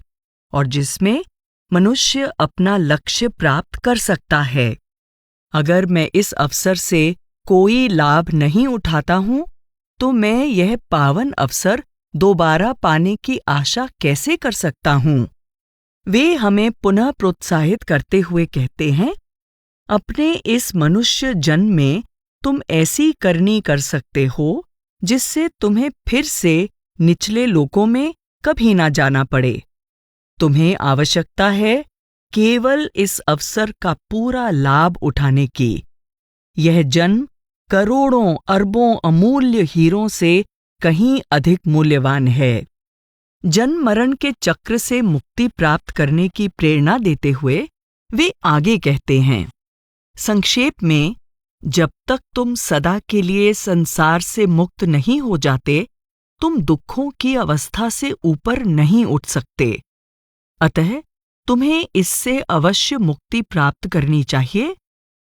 और जिसमें मनुष्य अपना लक्ष्य प्राप्त कर सकता है। अगर मैं इस अवसर से कोई लाभ नहीं उठाता हूँ तो मैं यह पावन अवसर दोबारा पाने की आशा कैसे कर सकता हूँ। वे हमें पुनः प्रोत्साहित करते हुए कहते हैं, अपने इस मनुष्य जन्म में तुम ऐसी करनी कर सकते हो जिससे तुम्हें फिर से निचले लोकों में कभी ना जाना पड़े। तुम्हें आवश्यकता है केवल इस अवसर का पूरा लाभ उठाने की। यह जन्म करोड़ों अरबों अमूल्य हीरों से कहीं अधिक मूल्यवान है। जन्म मरण के चक्र से मुक्ति प्राप्त करने की प्रेरणा देते हुए वे आगे कहते हैं, संक्षेप में, जब तक तुम सदा के लिए संसार से मुक्त नहीं हो जाते, तुम दुखों की अवस्था से ऊपर नहीं उठ सकते। अतः तुम्हें इससे अवश्य मुक्ति प्राप्त करनी चाहिए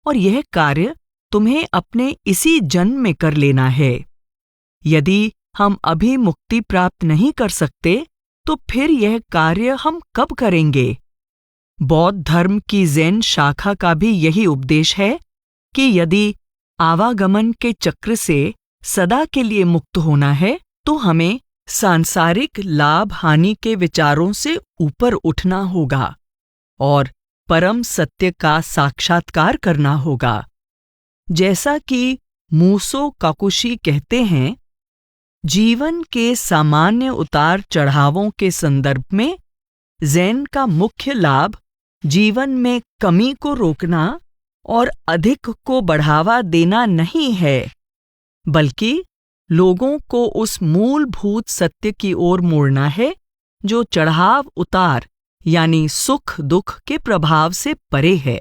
और यह कार्य तुम्हें अपने इसी जन्म में कर लेना है। यदि हम अभी मुक्ति प्राप्त नहीं कर सकते तो फिर यह कार्य हम कब करेंगे? बौद्ध धर्म की ज़ेन शाखा का भी यही उपदेश है कि यदि आवागमन के चक्र से सदा के लिए मुक्त होना है तो हमें सांसारिक लाभ हानि के विचारों से ऊपर उठना होगा और परम सत्य का साक्षात्कार करना होगा। जैसा कि मूसो काकुशी कहते हैं, जीवन के सामान्य उतार चढ़ावों के संदर्भ में ज़ेन का मुख्य लाभ जीवन में कमी को रोकना और अधिक को बढ़ावा देना नहीं है, बल्कि लोगों को उस मूलभूत सत्य की ओर मोड़ना है जो चढ़ाव उतार यानी सुख दुख के प्रभाव से परे है।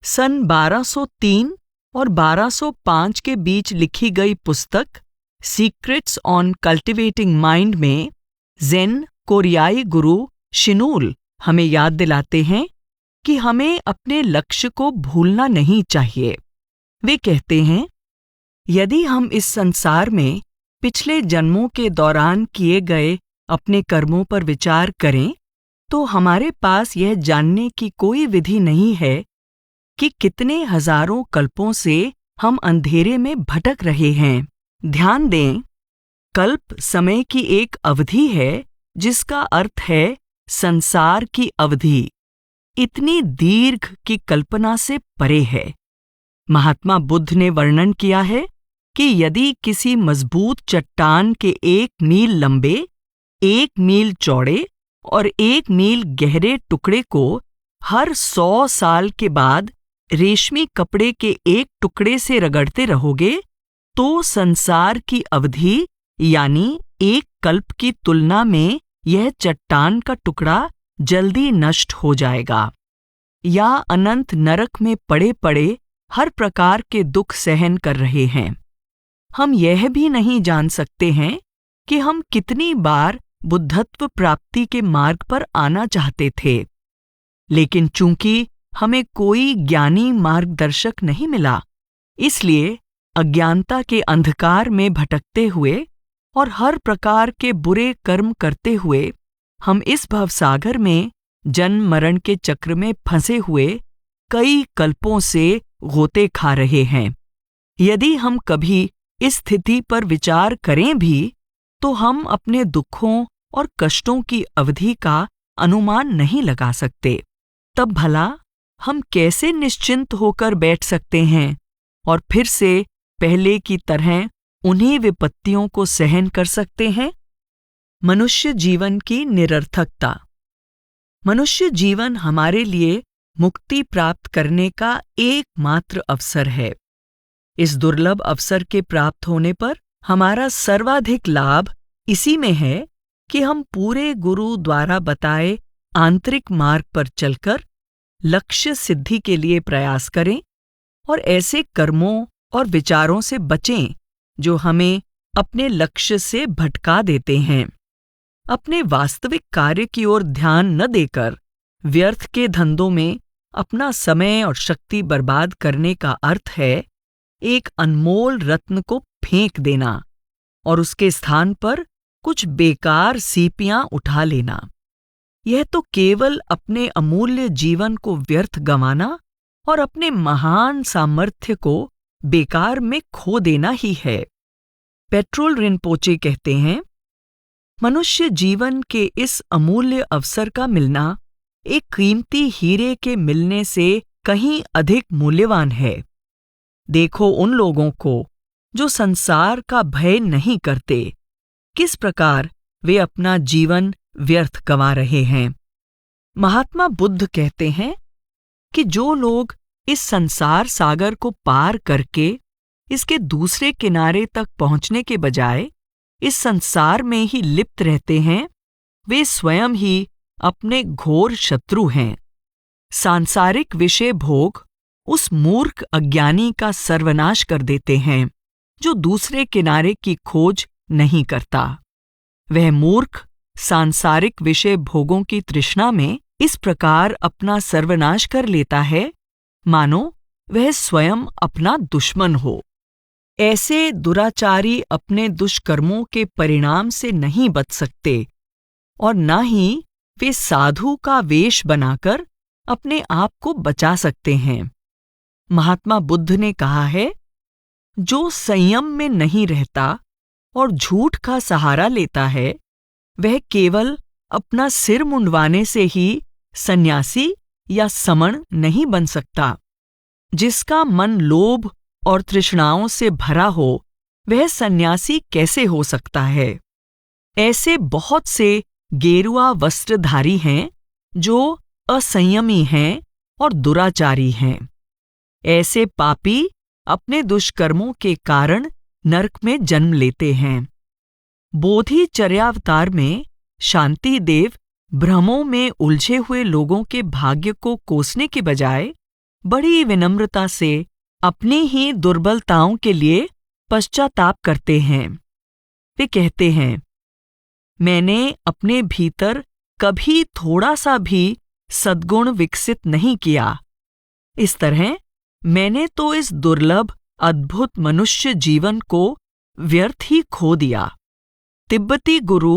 सन 1203 और 1205 के बीच लिखी गई पुस्तक सीक्रेट्स ऑन कल्टिवेटिंग माइंड में ज़ेन कोरियाई गुरु शिनूल हमें याद दिलाते हैं कि हमें अपने लक्ष्य को भूलना नहीं चाहिए। वे कहते हैं, यदि हम इस संसार में पिछले जन्मों के दौरान किए गए अपने कर्मों पर विचार करें तो हमारे पास यह जानने की कोई विधि नहीं है कि कितने हजारों कल्पों से हम अंधेरे में भटक रहे हैं। ध्यान दें, कल्प समय की एक अवधि है जिसका अर्थ है संसार की अवधि। इतनी दीर्घ की कल्पना से परे है। महात्मा बुद्ध ने वर्णन किया है कि यदि किसी मजबूत चट्टान के 1 मील लंबे, 1 मील चौड़े और 1 मील गहरे टुकड़े को हर 100 साल के बाद रेशमी कपड़े के एक टुकड़े से रगड़ते रहोगे तो संसार की अवधि यानी एक कल्प की तुलना में यह चट्टान का टुकड़ा जल्दी नष्ट हो जाएगा। या अनंत नरक में पड़े पड़े हर प्रकार के दुख सहन कर रहे हैं। हम यह भी नहीं जान सकते हैं कि हम कितनी बार बुद्धत्व प्राप्ति के मार्ग पर आना चाहते थे, लेकिन चूंकि हमें कोई ज्ञानी मार्गदर्शक नहीं मिला, इसलिए अज्ञानता के अंधकार में भटकते हुए और हर प्रकार के बुरे कर्म करते हुए हम इस भवसागर में जन्म मरण के चक्र में फंसे हुए कई कल्पों से गोते खा रहे हैं। यदि हम कभी इस स्थिति पर विचार करें भी तो हम अपने दुखों और कष्टों की अवधि का अनुमान नहीं लगा सकते। तब भला हम कैसे निश्चिंत होकर बैठ सकते हैं और फिर से पहले की तरह उन्हीं विपत्तियों को सहन कर सकते हैं? मनुष्य जीवन की निरर्थकता। मनुष्य जीवन हमारे लिए मुक्ति प्राप्त करने का एकमात्र अवसर है। इस दुर्लभ अवसर के प्राप्त होने पर हमारा सर्वाधिक लाभ इसी में है कि हम पूरे गुरु द्वारा बताए आंतरिक मार्ग पर चलकर लक्ष्य सिद्धि के लिए प्रयास करें और ऐसे कर्मों और विचारों से बचें जो हमें अपने लक्ष्य से भटका देते हैं। अपने वास्तविक कार्य की ओर ध्यान न देकर व्यर्थ के धंधों में अपना समय और शक्ति बर्बाद करने का अर्थ है एक अनमोल रत्न को फेंक देना और उसके स्थान पर कुछ बेकार सीपियां उठा लेना। यह तो केवल अपने अमूल्य जीवन को व्यर्थ गंवाना और अपने महान सामर्थ्य को बेकार में खो देना ही है। पेट्रोल रिनपोचे कहते हैं, मनुष्य जीवन के इस अमूल्य अवसर का मिलना एक कीमती हीरे के मिलने से कहीं अधिक मूल्यवान है। देखो उन लोगों को जो संसार का भय नहीं करते, किस प्रकार वे अपना जीवन व्यर्थ गंवा रहे हैं। महात्मा बुद्ध कहते हैं कि जो लोग इस संसार सागर को पार करके इसके दूसरे किनारे तक पहुंचने के बजाय इस संसार में ही लिप्त रहते हैं, वे स्वयं ही अपने घोर शत्रु हैं। सांसारिक विषय भोग उस मूर्ख अज्ञानी का सर्वनाश कर देते हैं जो दूसरे किनारे की खोज नहीं करता। वह मूर्ख सांसारिक विषय भोगों की तृष्णा में इस प्रकार अपना सर्वनाश कर लेता है मानो वह स्वयं अपना दुश्मन हो। ऐसे दुराचारी अपने दुष्कर्मों के परिणाम से नहीं बच सकते और न ही वे साधु का वेश बनाकर अपने आप को बचा सकते हैं। महात्मा बुद्ध ने कहा है, जो संयम में नहीं रहता और झूठ का सहारा लेता है, वह केवल अपना सिर मुंडवाने से ही सन्यासी या समण नहीं बन सकता। जिसका मन लोभ और तृष्णाओं से भरा हो, वह सन्यासी कैसे हो सकता है। ऐसे बहुत से गेरुआ वस्त्रधारी हैं जो असंयमी हैं और दुराचारी हैं। ऐसे पापी अपने दुष्कर्मों के कारण नरक में जन्म लेते हैं। बोधि चर्यावतार में शांति देव भ्रमों में उलझे हुए लोगों के भाग्य को कोसने के बजाय बड़ी विनम्रता से अपनी ही दुर्बलताओं के लिए पश्चाताप करते हैं। वे कहते हैं, मैंने अपने भीतर कभी थोड़ा सा भी सद्गुण विकसित नहीं किया। इस तरह मैंने तो इस दुर्लभ अद्भुत मनुष्य जीवन को व्यर्थ ही खो दिया। तिब्बती गुरु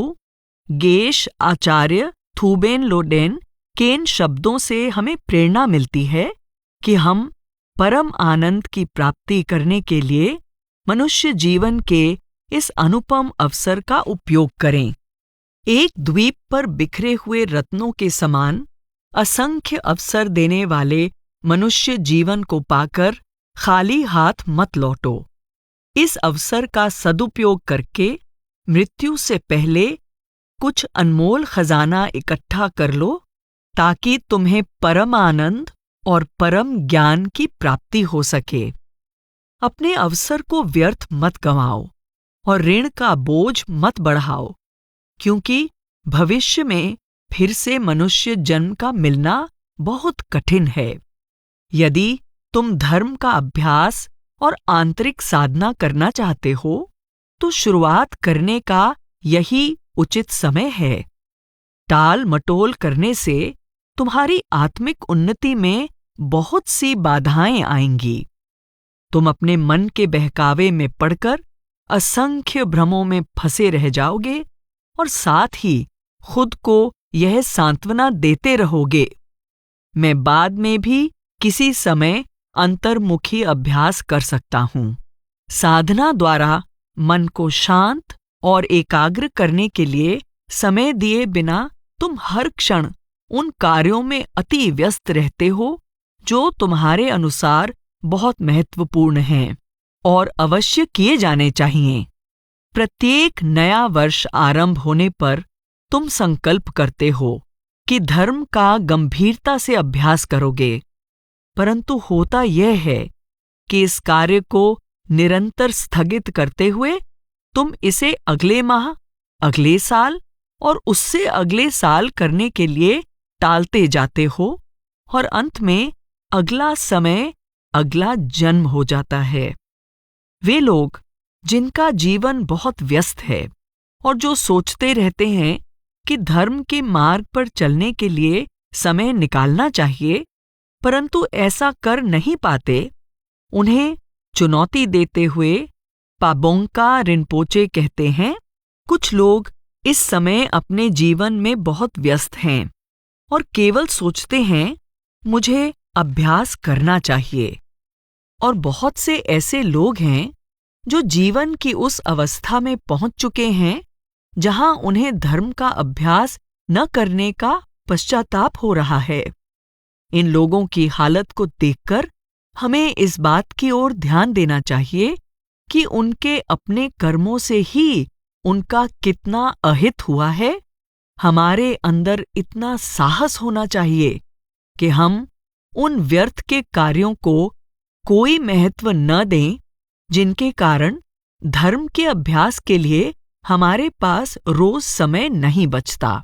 गेश आचार्य थूबेन लोडेन के इन शब्दों से हमें प्रेरणा मिलती है कि हम परम आनंद की प्राप्ति करने के लिए मनुष्य जीवन के इस अनुपम अवसर का उपयोग करें। एक द्वीप पर बिखरे हुए रत्नों के समान असंख्य अवसर देने वाले मनुष्य जीवन को पाकर खाली हाथ मत लौटो। इस अवसर का सदुपयोग करके मृत्यु से पहले कुछ अनमोल खजाना इकट्ठा कर लो, ताकि तुम्हें परम आनंद और परम ज्ञान की प्राप्ति हो सके। अपने अवसर को व्यर्थ मत गंवाओ और ऋण का बोझ मत बढ़ाओ, क्योंकि भविष्य में फिर से मनुष्य जन्म का मिलना बहुत कठिन है। यदि तुम धर्म का अभ्यास और आंतरिक साधना करना चाहते हो, तो शुरुआत करने का यही उचित समय है। टाल मटोल करने से तुम्हारी आत्मिक उन्नति में बहुत सी बाधाएं आएंगी। तुम अपने मन के बहकावे में पड़कर असंख्य भ्रमों में फंसे रह जाओगे और साथ ही खुद को यह सांत्वना देते रहोगे, मैं बाद में भी किसी समय अंतर्मुखी अभ्यास कर सकता हूँ। साधना द्वारा मन को शांत और एकाग्र करने के लिए समय दिए बिना तुम हर क्षण उन कार्यों में अति व्यस्त रहते हो जो तुम्हारे अनुसार बहुत महत्वपूर्ण हैं और अवश्य किए जाने चाहिए। प्रत्येक नया वर्ष आरंभ होने पर तुम संकल्प करते हो, कि धर्म का गंभीरता से अभ्यास करोगे, परंतु होता यह है कि इस कार्य को निरंतर स्थगित करते हुए तुम इसे अगले माह, अगले साल और उससे अगले साल करने के लिए टालते जाते हो और अंत में अगला समय, अगला जन्म हो जाता है। वे लोग जिनका जीवन बहुत व्यस्त है और जो सोचते रहते हैं कि धर्म के मार्ग पर चलने के लिए समय निकालना चाहिए, परंतु ऐसा कर नहीं पाते, उन्हें चुनौती देते हुए पाबोंगका रिनपोचे कहते हैं, कुछ लोग इस समय अपने जीवन में बहुत व्यस्त हैं और केवल सोचते हैं मुझे अभ्यास करना चाहिए, और बहुत से ऐसे लोग हैं जो जीवन की उस अवस्था में पहुंच चुके हैं जहां उन्हें धर्म का अभ्यास न करने का पश्चाताप हो रहा है। इन लोगों की हालत को देखकर हमें इस बात की ओर ध्यान देना चाहिए कि उनके अपने कर्मों से ही उनका कितना अहित हुआ है। हमारे अंदर इतना साहस होना चाहिए कि हम उन व्यर्थ के कार्यों को कोई महत्व न दें जिनके कारण धर्म के अभ्यास के लिए हमारे पास रोज समय नहीं बचता।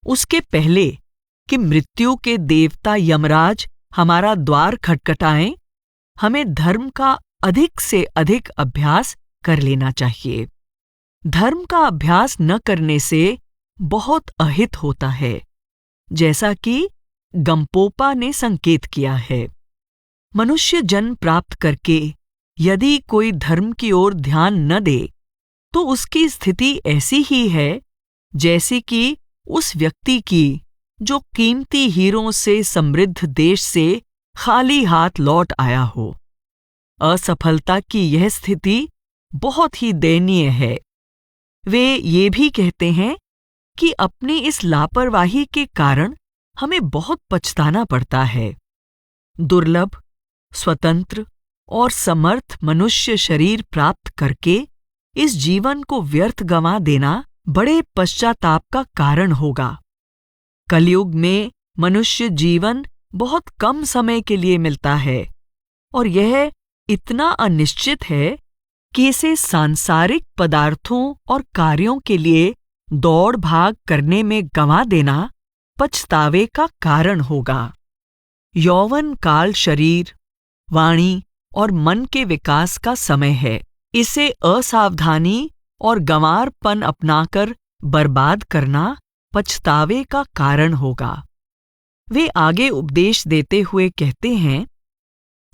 उसके पहले कि मृत्यु के देवता यमराज हमारा द्वार खटखटाएं, हमें धर्म का अधिक से अधिक अभ्यास कर लेना चाहिए। धर्म का अभ्यास न करने से बहुत अहित होता है, जैसा कि गंपोपा ने संकेत किया है। मनुष्य जन्म प्राप्त करके यदि कोई धर्म की ओर ध्यान न दे तो उसकी स्थिति ऐसी ही है जैसी कि उस व्यक्ति की जो कीमती हीरों से समृद्ध देश से खाली हाथ लौट आया हो। असफलता की यह स्थिति बहुत ही दयनीय है। वे ये भी कहते हैं कि अपनी इस लापरवाही के कारण हमें बहुत पछताना पड़ता है। दुर्लभ, स्वतंत्र और समर्थ मनुष्य शरीर प्राप्त करके इस जीवन को व्यर्थ गंवा देना बड़े पश्चाताप का कारण होगा। कलयुग में मनुष्य जीवन बहुत कम समय के लिए मिलता है और यह इतना अनिश्चित है कि इसे सांसारिक पदार्थों और कार्यों के लिए दौड़ भाग करने में गंवा देना पछतावे का कारण होगा। यौवन काल शरीर, वाणी और मन के विकास का समय है। इसे असावधानी और गंवारपन अपनाकर बर्बाद करना पछतावे का कारण होगा। वे आगे उपदेश देते हुए कहते हैं,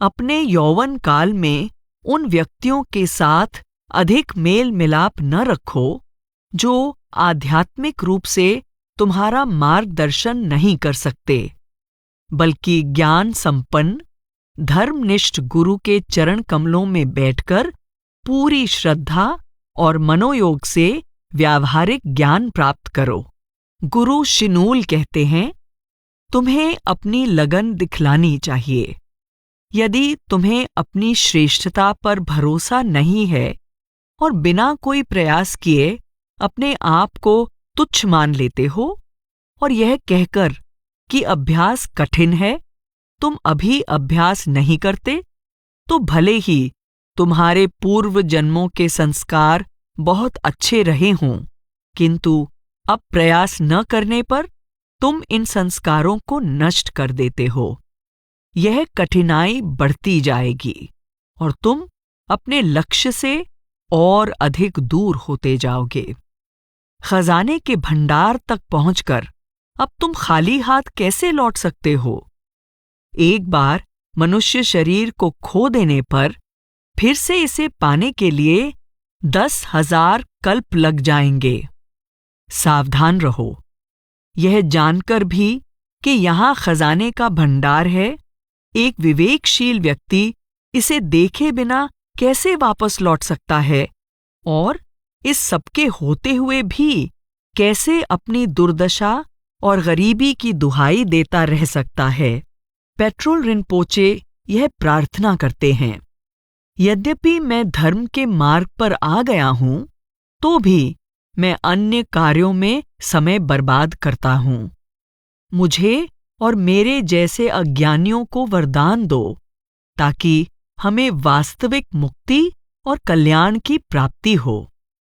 अपने यौवन काल में उन व्यक्तियों के साथ अधिक मेल मिलाप न रखो जो आध्यात्मिक रूप से तुम्हारा मार्गदर्शन नहीं कर सकते, बल्कि ज्ञान संपन्न धर्मनिष्ठ गुरु के चरण कमलों में बैठकर पूरी श्रद्धा और मनोयोग से व्यावहारिक ज्ञान प्राप्त करो। गुरु शिनूल कहते हैं, तुम्हें अपनी लगन दिखलानी चाहिए। यदि तुम्हें अपनी श्रेष्ठता पर भरोसा नहीं है और बिना कोई प्रयास किए अपने आप को तुच्छ मान लेते हो और यह कहकर कि अभ्यास कठिन है, तुम अभी अभ्यास नहीं करते, तो भले ही तुम्हारे पूर्व जन्मों के संस्कार बहुत अच्छे रहे हों, किंतु अब प्रयास न करने पर तुम इन संस्कारों को नष्ट कर देते हो। यह कठिनाई बढ़ती जाएगी और तुम अपने लक्ष्य से और अधिक दूर होते जाओगे। खजाने के भंडार तक पहुंचकर अब तुम खाली हाथ कैसे लौट सकते हो? एक बार मनुष्य शरीर को खो देने पर फिर से इसे पाने के लिए 10,000 कल्प लग जाएंगे। सावधान रहो। यह जानकर भी कि यहाँ खजाने का भंडार है, एक विवेकशील व्यक्ति इसे देखे बिना कैसे वापस लौट सकता है और इस सबके होते हुए भी कैसे अपनी दुर्दशा और गरीबी की दुहाई देता रह सकता है। पेट्रोल रिनपोचे यह प्रार्थना करते हैं, यद्यपि मैं धर्म के मार्ग पर आ गया हूं, तो भी मैं अन्य कार्यों में समय बर्बाद करता हूं। मुझे और मेरे जैसे अज्ञानियों को वरदान दो, ताकि हमें वास्तविक मुक्ति और कल्याण की प्राप्ति हो।